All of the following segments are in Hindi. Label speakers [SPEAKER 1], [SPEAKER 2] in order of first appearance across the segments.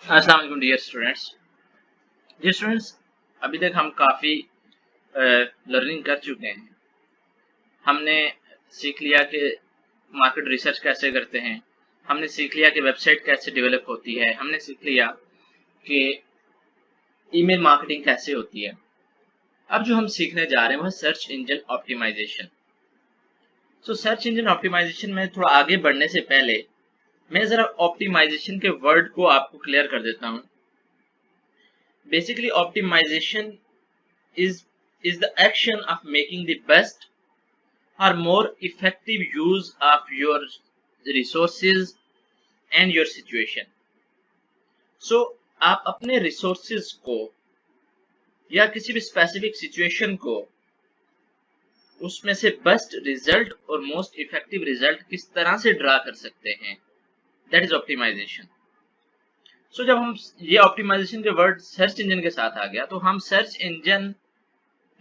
[SPEAKER 1] अस्सलाम वालेकुम डियर स्टूडेंट्स, अभी तक हम काफ़ी लर्निंग कर चुके हैं। हमने सीख लिया कि मार्केट रिसर्च कैसे करते हैं, हमने सीख लिया कि वेबसाइट कैसे डेवलप होती है, हमने सीख लिया कि ईमेल मार्केटिंग कैसे होती है। अब जो हम सीखने जा रहे हैं वह search engine optimisation. Search engine optimisation में थोड़ा आगे बढ़ने से पहले मैं ज़रा ऑप्टिमाइजेशन के वर्ड को आपको क्लियर कर देता हूँ। Basically optimisation is the action of making the best or more effective use of your resources and your situation. आप अपने resources को या किसी भी specific situation को उसमें से best result और most effective result किस तरह से ड्रा कर सकते हैं, that is optimization. जब हम ये optimization के वर्ड सर्च इंजन के साथ आ गया तो हम सर्च इंजन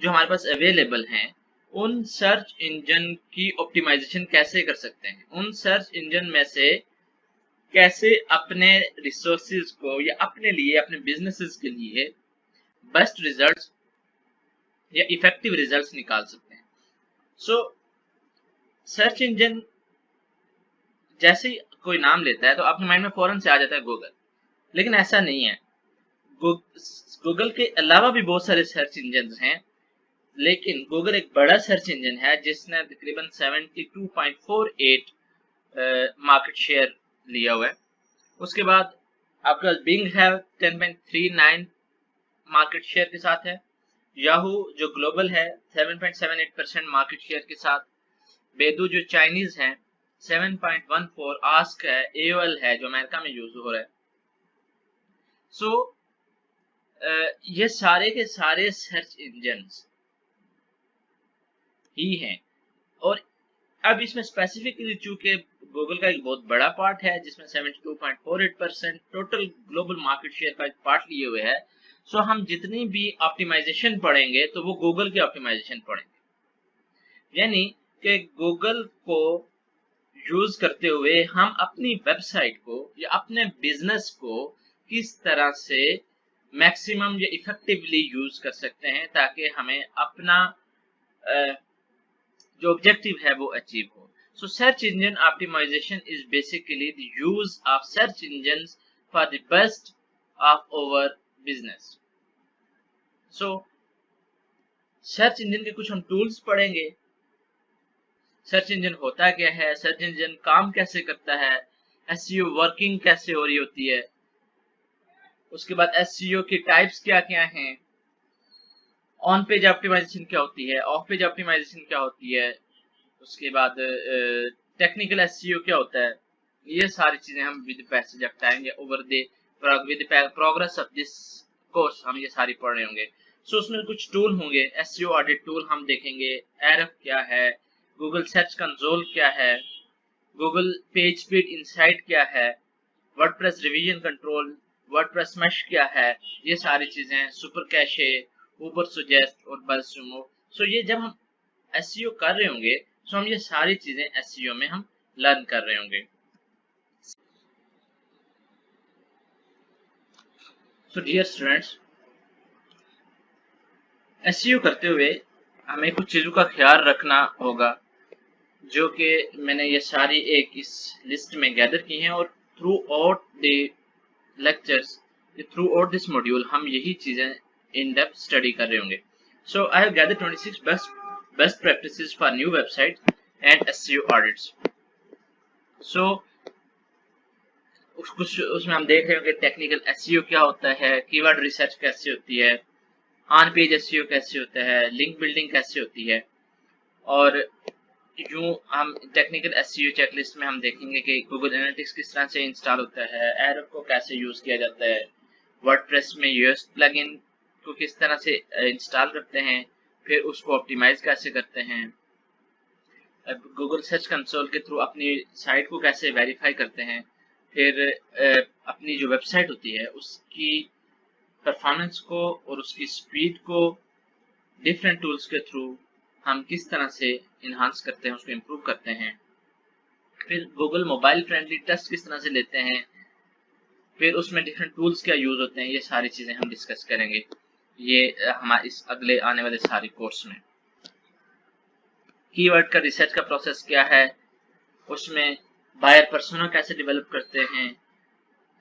[SPEAKER 1] जो हमारे पास अवेलेबल हैं उन सर्च इंजन की ऑप्टिमाइजेशन कैसे कर सकते हैं, उन सर्च इंजन में से कैसे अपने रिसोर्सेज को या अपने लिए अपने बिजनेसेस के लिए बेस्ट रिजल्ट्स या इफेक्टिव रिजल्ट्स निकाल सकते हैं। सर्च इंजन जैसे ही कोई नाम लेता है तो आपके माइंड में फौरन से आ जाता है गूगल, लेकिन ऐसा नहीं है। गूगल के अलावा भी बहुत सारे सर्च इंजन हैं, लेकिन गूगल एक बड़ा सर्च इंजन है जिसने तकरीबन 72.48 मार्केट शेयर लिया हुआ है। उसके बाद आपके पास बिंग है 10.39 मार्केट शेयर के साथ है। याहू जो ग्लोबल है 7.78% मार्केट शेयर के साथ। बेदू जो चाइनीज है 7.14। आस्क है, एओएल है जो अमेरिका में यूज हो रहा है। ये सारे के सारे सर्च इंजन ही हैं। और अब इसमें स्पेसिफिकली चूंकि गूगल का एक बहुत बड़ा पार्ट है जिसमें 72.48% टोटल ग्लोबल मार्केट शेयर का एक पार्ट लिए हुए है, हम जितनी भी ऑप्टिमाइजेशन पढ़ेंगे तो वो गूगल की ऑप्टिमाइजेशन पढ़ेंगे। यानी कि गूगल को यूज करते हुए हम अपनी वेबसाइट को या अपने बिजनेस को किस तरह से मैक्सिमम या इफेक्टिवली यूज कर सकते हैं ताकि हमें अपना जो ऑब्जेक्टिव है वो अचीव हो। Search engine optimization is basically the use of search engines for the best of our business. Search engine के कुछ हम टूल्स पढ़ेंगे। सर्च इंजन होता क्या है, सर्च इंजन काम कैसे करता है, एसईओ वर्किंग कैसे हो रही होती है, उसके बाद एसईओ की टाइप्स क्या क्या हैं, ऑन पेज ऑप्टिमाइजेशन क्या होती है, ऑफ पेज ऑप्टिमाइजेशन क्या होती है, उसके बाद टेक्निकल एसईओ क्या होता है। ये सारी चीजें हम विद पैसेज ऑफ टाइम या over the with progress of this course हम ये सारी पढ़ रहे होंगे। उसमें कुछ टूल होंगे, एसईओ ऑडिट टूल हम देखेंगे, एरफ क्या है, गूगल सर्च कंसोल क्या है, गूगल पेज स्पीड इनसाइट क्या है, WordPress revision control, WordPress mash क्या है, ये सारी चीजें, सुपर कैशे, ऊबर सुजेस्ट और बज़सुमो। ये जब हम एसईओ कर रहे होंगे हम ये सारी चीजें एसईओ में हम लर्न कर रहे होंगे। डियर स्टूडेंट्स, एसईओ करते हुए हमें कुछ चीजों का ख्याल रखना होगा जो कि मैंने ये सारी एक इस लिस्ट में गैदर की हैं और through out the lectures, through out this module हम यही चीजें इन डेप्थ स्टडी कर रहे होंगे। I have gather 26 best practices for new website and SEO audits. कुछ उसमें हम देख रहे होंगे टेक्निकल एसईओ क्या होता है, कीवर्ड रिसर्च कैसे होती है, ऑन पेज एसईओ कैसे होता है, लिंक बिल्डिंग कैसे होती है, और यूं हम टेक्निकल एसईओ चेकलिस्ट में हम देखेंगे कि गूगल एनालिटिक्स किस तरह से इंस्टॉल होता है, एरर को कैसे यूज किया जाता है, वर्डप्रेस में यूएस प्लगइन को किस तरह से इंस्टॉल करते हैं, फिर उसको ऑप्टिमाइज कैसे करते हैं, गूगल सर्च कंसोल के थ्रू अपनी साइट को कैसे वेरीफाई करते हैं, फिर अपनी जो वेबसाइट होती है उसकी परफॉर्मेंस को और उसकी स्पीड को डिफरेंट टूल्स के थ्रू हम किस तरह से इन्हांस करते हैं, उसको इम्प्रूव करते हैं। फिर गूगल मोबाइल फ्रेंडली टेस्ट किस तरह से लेते हैं, फिर उसमें डिफरेंट टूल्स क्या यूज होते हैं, ये सारी चीजें हम डिस्कस करेंगे ये हमारे इस अगले आने वाले सारे कोर्स में। कीवर्ड का रिसर्च का प्रोसेस क्या है, उसमें बायर पर्सोना कैसे डेवलप करते हैं,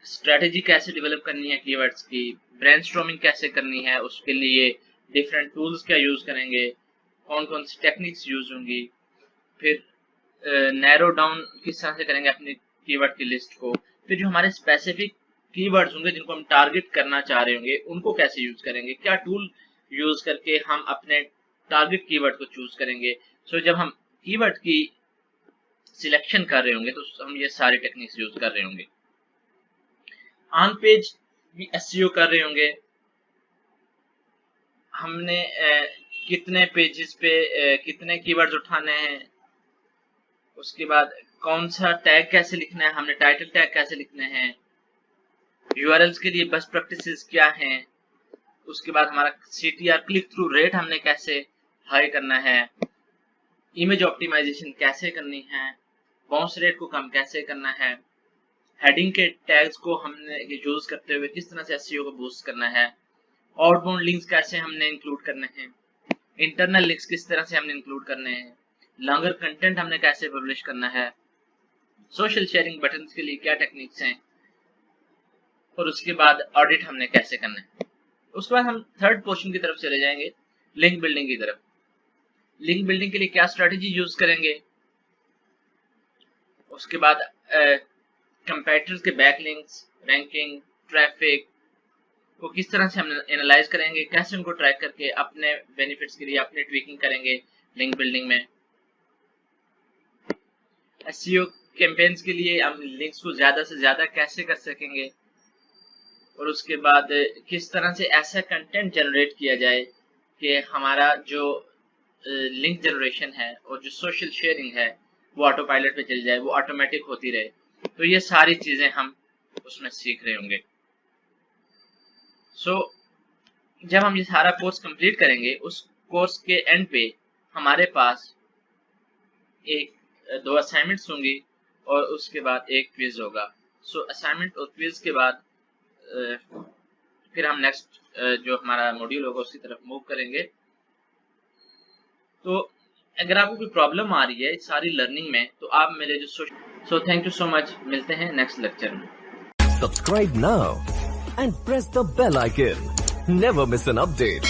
[SPEAKER 1] स्ट्रेटेजी कैसे डेवलप करनी है कीवर्ड्स की, ब्रेनस्टॉर्मिंग कैसे करनी है, उसके लिए डिफरेंट टूल्स क्या यूज करेंगे, कौन कौन सी टेक्निक्स यूज होंगी, फिर नैरो डाउन किस तरह से करेंगे अपनी कीवर्ड की लिस्ट को, फिर जो हमारे स्पेसिफिक कीवर्ड्स होंगे जिनको हम टारगेट करना चाह रहे होंगे उनको कैसे यूज करेंगे, क्या टूल यूज करके हम अपने टारगेट कीवर्ड को चूज करेंगे। सो जब हम कीवर्ड की सिलेक्शन कर रहे होंगे तो हम ये सारी टेक्निक्स यूज कर रहे होंगे। ऑन पेज भी एसईओ कर रहे होंगे, हमने कितने पेजेस पे कितने कीवर्ड्स उठाने हैं, उसके बाद कौन सा टैग कैसे लिखना है, हमने टाइटल टैग कैसे लिखने हैं, यूआरएल्स के लिए बेस्ट प्रैक्टिसेस क्या हैं, उसके बाद हमारा सीटीआर क्लिक थ्रू रेट हमने कैसे हाई करना है, इमेज ऑप्टिमाइजेशन कैसे करनी है, बाउंस रेट को कम कैसे करना है, हेडिंग के टैग्स को हमने यूज करते हुए किस तरह से एसईओ को बूस्ट करना है, आउटबाउंड लिंक्स कैसे हमने इंक्लूड करने हैं, इंटरनल लिंक्स किस तरह से हमने इंक्लूड करने हैं, लॉन्गर कंटेंट हमने कैसे पब्लिश करना है, सोशल शेयरिंग बटन के लिए क्या टेक्निक्स हैं, और उसके बाद ऑडिट हमने कैसे करना है। उसके बाद हम थर्ड पोर्शन की तरफ चले जाएंगे, लिंक बिल्डिंग की तरफ। लिंक बिल्डिंग के लिए क्या स्ट्रेटेजी यूज करेंगे, उसके बाद कंपैटिटर्स के बैकलिंक्स, रैंकिंग, ट्रैफिक को किस तरह से हम एनालाइज करेंगे, कैसे उनको ट्रैक करके अपने बेनिफिट्स के लिए अपने ट्वीकिंग करेंगे लिंक बिल्डिंग में। एसईओ कैंपेन्स के लिए हम लिंक्स को ज्यादा से ज्यादा कैसे कर सकेंगे, और उसके बाद किस तरह से ऐसा कंटेंट जनरेट किया जाए कि हमारा जो लिंक जनरेशन है और जो सोशल शेयरिंग है वो ऑटो पायलट पे चल जाए, वो ऑटोमेटिक होती रहे। तो ये सारी चीजें हम उसमें सीख रहे होंगे। सो जब हम ये सारा कोर्स कंप्लीट करेंगे, उस कोर्स के एंड पे हमारे पास दो असाइनमेंट्स होंगी और उसके बाद एक क्विज होगा। सो असाइनमेंट और क्विज के बाद फिर हम नेक्स्ट जो हमारा मॉड्यूल होगा उसकी तरफ मूव करेंगे। तो अगर आपको कोई प्रॉब्लम आ रही है सारी लर्निंग में तो आप मेरे जो so thank you so much, मिलते हैं नेक्स्ट लेक्चर में।
[SPEAKER 2] Subscribe now and press the bell icon. Never miss an update.